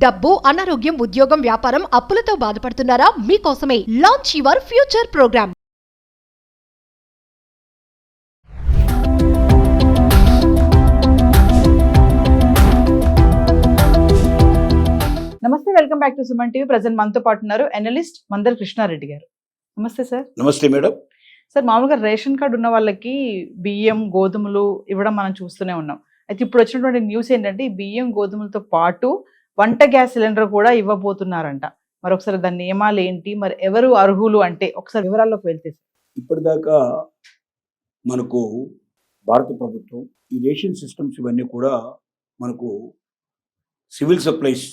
డబ్బు, అనారోగ్యం, ఉద్యోగం, వ్యాపారం, అప్పులతో బాధపడుతున్నారా? మీకోసమే లాంచ్ యువర్ ఫ్యూచర్ ప్రోగ్రామ్. నమస్తే, welcome back to Suman TV. Present మనతో పాటు ఉన్నారు అనలిస్ట్ మందల కృష్ణారెడ్డి గారు. నమస్తే సార్. నమస్తే మేడం. సార్, మామూలుగా రేషన్ కార్డు ఉన్న వాళ్ళకి బియ్యం, గోధుమలు ఇవ్వడం మనం చూస్తూనే ఉన్నాం. అయితే ఇప్పుడు వచ్చినటువంటి న్యూస్ ఏంటంటే ఈ బియ్యం, గోధుమలతో పాటు వంట గ్యాస్ సిలిండర్ కూడా ఇవ్వబోతున్నారంట. మరి ఒకసారి దాని నియమాలు ఏంటి, మరి ఎవరు అర్హులు అంటే ఒకసారి వివరాల్లోకి వెళ్తే. ఇప్పటిదాకా మనకు భారత ప్రభుత్వం ఈ రేషన్ సిస్టమ్స్ ఇవన్నీ కూడా మనకు సివిల్ సప్లైస్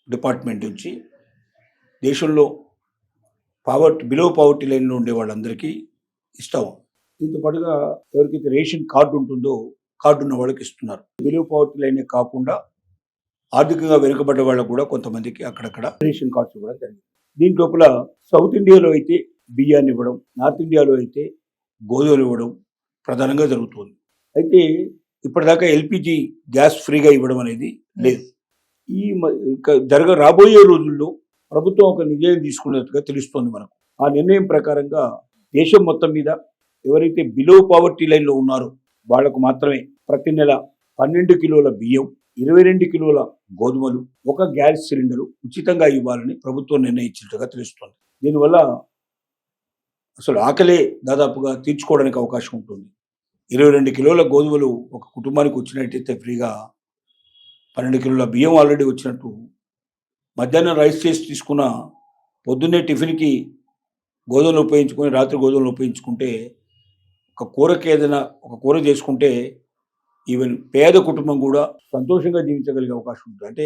డిపార్ట్మెంట్ నుంచి దేశంలో బిలో పావర్టీ లైన్లో ఉండే వాళ్ళందరికీ ఇస్తాం. దీంతో పాటుగా ఎవరికైతే రేషన్ కార్డు ఉంటుందో కార్డు ఉన్న వాళ్ళకి ఇస్తున్నారు. బిలో పావర్టీ లైనే కాకుండా ఆర్థికంగా వెనుకబడ్డ వాళ్ళకు కూడా కొంతమందికి అక్కడక్కడ రేషన్ కార్డ్స్ ఇవ్వడం జరిగింది. దీని లోపల సౌత్ ఇండియాలో అయితే బియ్యాన్ని ఇవ్వడం, నార్త్ ఇండియాలో అయితే గోధుమలు ఇవ్వడం ప్రధానంగా జరుగుతుంది. అయితే ఇప్పటిదాకా ఎల్పిజి గ్యాస్ ఫ్రీగా ఇవ్వడం అనేది లేదు. రాబోయే రోజుల్లో ప్రభుత్వం ఒక నిర్ణయం తీసుకున్నట్టుగా తెలుస్తోంది మనకు. ఆ నిర్ణయం ప్రకారంగా దేశం మొత్తం మీద ఎవరైతే బిలో పావర్టీ లైన్లో ఉన్నారో వాళ్లకు మాత్రమే ప్రతి నెల 12 కిలోల బియ్యం, 22 కిలోల గోధుమలు, ఒక గ్యాస్ సిలిండరు ఉచితంగా ఇవ్వాలని ప్రభుత్వం నిర్ణయించినట్టుగా తెలుస్తోంది. దీనివల్ల అసలు ఆకలే దాదాపుగా తీర్చుకోవడానికి అవకాశం ఉంటుంది. 22 కిలోల గోధుమలు ఒక కుటుంబానికి వచ్చినట్టయితే ఫ్రీగా 12 కిలోల బియ్యం ఆల్రెడీ వచ్చినట్టు. మధ్యాహ్నం రైస్ చేసి తీసుకున్న పొద్దున్నే టిఫిన్కి గోధుమలు ఉపయోగించుకొని రాత్రి గోధుమలు ఉపయోగించుకుంటే ఒక కూర చేసుకుంటే ఈవెన్ పేద కుటుంబం కూడా సంతోషంగా జీవించగలిగే అవకాశం ఉంటుంది. అంటే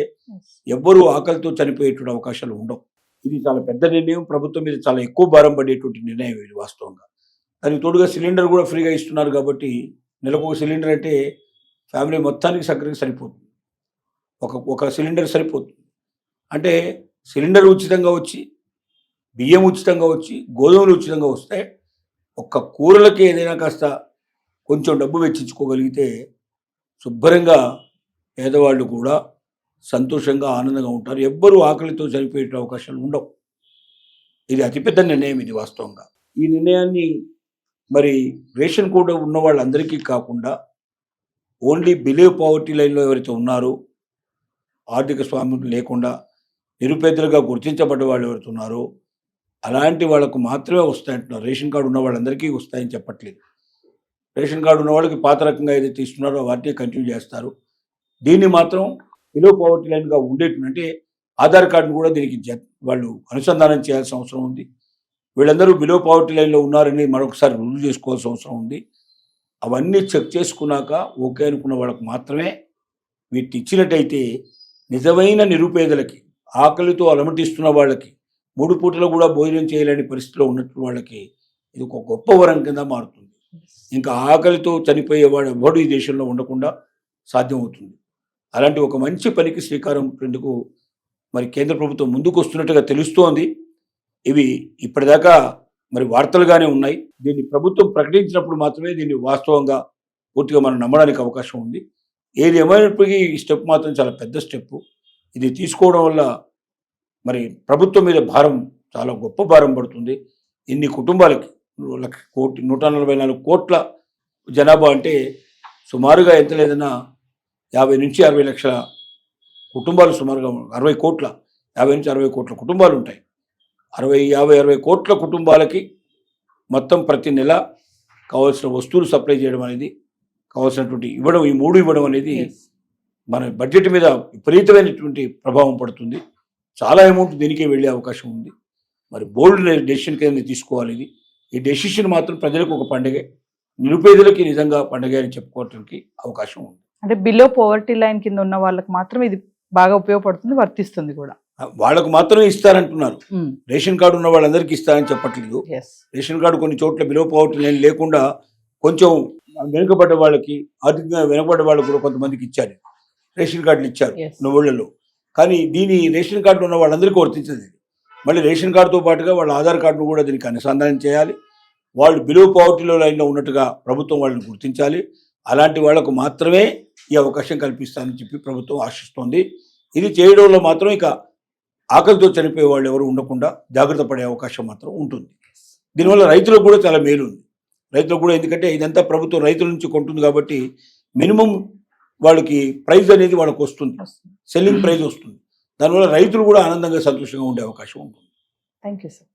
ఎవ్వరూ ఆకలితో చనిపోయేటువంటి అవకాశాలు ఉండవు. ఇది చాలా పెద్ద నిర్ణయం. ప్రభుత్వం మీద చాలా ఎక్కువ భారం పడేటువంటి నిర్ణయం ఇది వాస్తవంగా. దానికి తోడుగా సిలిండర్ కూడా ఫ్రీగా ఇస్తున్నారు కాబట్టి నెలకు ఒక సిలిండర్ అంటే ఫ్యామిలీ మొత్తానికి సరిగ్గా సరిపోతుంది. ఒక సిలిండర్ సరిపోతుంది. అంటే సిలిండర్ ఉచితంగా వచ్చి, బియ్యం ఉచితంగా వచ్చి, గోధుమలు ఉచితంగా వస్తే ఒక్క కూరలకి ఏదైనా కాస్త కొంచెం డబ్బు వెచ్చించుకోగలిగితే శుభ్రంగా పేదవాళ్ళు కూడా సంతోషంగా ఆనందంగా ఉంటారు. ఎవ్వరూ ఆకలితో చనిపోయే అవకాశాలు ఉండవు. ఇది అతిపెద్ద నిర్ణయం ఇది వాస్తవంగా. ఈ నిర్ణయాన్ని మరి రేషన్ కార్డు ఉన్న వాళ్ళందరికీ కాకుండా ఓన్లీ బిలో పావర్టీ లైన్లో ఎవరైతే ఉన్నారో, ఆర్థిక స్వామ్యం లేకుండా నిరుపేదలుగా గుర్తించబడ్డ వాళ్ళు ఎవరైతే ఉన్నారో అలాంటి వాళ్ళకు మాత్రమే వస్తాయంటున్నారు. రేషన్ కార్డు ఉన్న వాళ్ళందరికీ వస్తాయని చెప్పట్లేదు. రేషన్ కార్డు ఉన్న వాళ్ళకి పాత రకంగా ఏదైతే ఇస్తున్నారో వాటిని కంటిన్యూ చేస్తారు. దీన్ని మాత్రం బిలో పావర్టీ లైన్గా ఉండేటువంటి, అంటే ఆధార్ కార్డును కూడా దీనికి వాళ్ళు అనుసంధానం చేయాల్సిన అవసరం ఉంది. వీళ్ళందరూ బిలో పావర్టీ లైన్లో ఉన్నారని మరొకసారి రుజువు చేసుకోవాల్సిన అవసరం ఉంది. అవన్నీ చెక్ చేసుకున్నాక ఓకే అనుకున్న వాళ్ళకు మాత్రమే వీటిని ఇచ్చినట్టయితే నిజమైన నిరుపేదలకి, ఆకలితో అలమటిస్తున్న వాళ్ళకి, 3 పూటలు కూడా భోజనం చేయలేని పరిస్థితిలో ఉన్నట్టు వాళ్ళకి ఇది ఒక గొప్ప వరం కింద మారుతుంది. ఇంకా ఆకలితో చనిపోయేవాడు ఎవడు ఈ దేశంలో ఉండకుండా సాధ్యమవుతుంది. అలాంటి ఒక మంచి పనికి శ్రీకారం చుట్టేందుకు మరి కేంద్ర ప్రభుత్వం ముందుకు వస్తున్నట్టుగా తెలుస్తోంది. ఇవి ఇప్పటిదాకా మరి వార్తలుగానే ఉన్నాయి. దీన్ని ప్రభుత్వం ప్రకటించినప్పుడు మాత్రమే దీన్ని వాస్తవంగా పూర్తిగా మనం నమ్మడానికి అవకాశం ఉంది. ఏది ఏమైనప్పటికీ ఈ స్టెప్ మాత్రం చాలా పెద్ద స్టెప్. ఇది తీసుకోవడం వల్ల మరి ప్రభుత్వం మీద భారం, చాలా గొప్ప భారం పడుతుంది. ఇన్ని కుటుంబాలకి 144 కోట్ల జనాభా అంటే సుమారుగా ఎంత లేదన్నా 50 నుంచి 60 లక్షల కుటుంబాలు, సుమారుగా 60 కోట్ల 50 నుంచి 60 కోట్ల కుటుంబాలు ఉంటాయి. 60 కోట్ల కుటుంబాలకి మొత్తం ప్రతి నెల కావాల్సిన వస్తువులు సప్లై చేయడం అనేది, కావాల్సినటువంటి ఇవ్వడం, ఈ 3 ఇవ్వడం అనేది మన బడ్జెట్ మీద విపరీతమైనటువంటి ప్రభావం పడుతుంది. చాలా అమౌంట్ దీనికే వెళ్ళే అవకాశం ఉంది. మరి బోల్డ్ డెసిషన్ కింద తీసుకోవాలి ఇది. ఈ డెసిషన్ మాత్రం ప్రజలకు ఒక పండుగే, నిరుపేదలకి నిజంగా పండుగ అని చెప్పుకోవడానికి అవకాశం ఉంది. అంటే బిలో పవర్టీ లైన్ కింద ఉన్న వాళ్ళకి మాత్రం ఇది బాగా ఉపయోగపడుతుంది, వర్తిస్తుంది కూడా. వాళ్ళకు మాత్రమే ఇస్తారంటున్నారు. రేషన్ కార్డు ఉన్న వాళ్ళందరికీ ఇస్తారని చెప్పట్లేదు. రేషన్ కార్డు కొన్ని చోట్ల బిలో పవర్టీ లైన్ లేకుండా కొంచెం వెనుకబడ్డ వాళ్ళకి, ఆర్థికంగా వెనుకబడ్డ వాళ్ళకు కూడా కొంతమందికి ఇచ్చారు, రేషన్ కార్డులు ఇచ్చారు ఊళ్ళలో. కానీ దీని రేషన్ కార్డు ఉన్న వాళ్ళందరికీ వర్తించదు. మళ్ళీ రేషన్ కార్డుతో పాటుగా వాళ్ళ ఆధార్ కార్డును కూడా దీనికి అనుసంధానం చేయాలి. వాళ్ళు బిలో పావర్టీలో లైన్లో ఉన్నట్టుగా ప్రభుత్వం వాళ్ళని గుర్తించాలి. అలాంటి వాళ్లకు మాత్రమే ఈ అవకాశం కల్పిస్తానని చెప్పి ప్రభుత్వం ఆశిస్తోంది. ఇది చేయడంలో మాత్రం ఇక ఆకలితో చనిపోయే వాళ్ళు ఎవరు ఉండకుండా జాగ్రత్త పడే అవకాశం మాత్రం ఉంటుంది. దీనివల్ల రైతులకు కూడా చాలా మేలు ఉంది. రైతులకు కూడా, ఎందుకంటే ఇదంతా ప్రభుత్వం రైతుల నుంచి కొంటుంది కాబట్టి మినిమం వాళ్ళకి ప్రైస్ అనేది వాళ్ళకి వస్తుంది, సెల్లింగ్ ప్రైస్ వస్తుంది. దానివల్ల రైతులు కూడా ఆనందంగా సంతోషంగా ఉండే అవకాశం ఉంటుంది. Thank you sir.